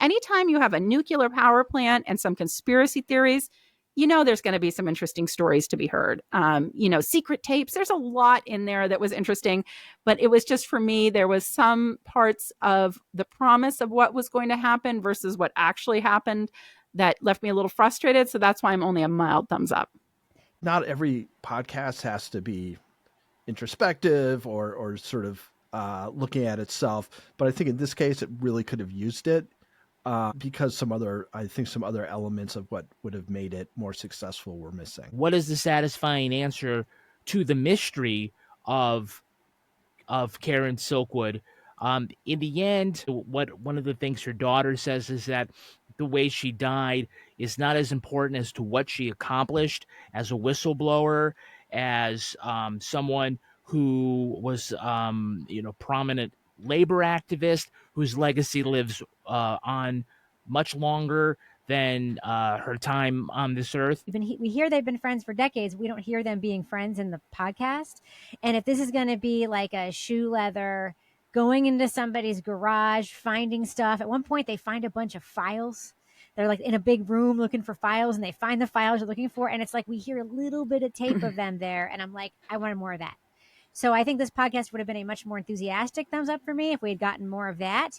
anytime you have a nuclear power plant and some conspiracy theories, there's going to be some interesting stories to be heard. Secret tapes, there's a lot in there that was interesting, but it was just, for me, there was some parts of the promise of what was going to happen versus what actually happened that left me a little frustrated. So that's why I'm only a mild thumbs up. Not every podcast has to be introspective or sort of looking at itself, but I think in this case it really could have used it. Because some other elements of what would have made it more successful were missing. What is the satisfying answer to the mystery of Karen Silkwood? In the end, one of the things her daughter says is that the way she died is not as important as to what she accomplished as a whistleblower, as someone who was prominent labor activist whose legacy lives on much longer than her time on this earth. We hear they've been friends for decades. We don't hear them being friends in the podcast. And if this is going to be like a shoe leather, going into somebody's garage, finding stuff. At one point, they find a bunch of files. They're like in a big room looking for files, and they find the files they're looking for. And it's like we hear a little bit of tape of them there. And I'm like, I wanted more of that. So I think this podcast would have been a much more enthusiastic thumbs up for me if we had gotten more of that.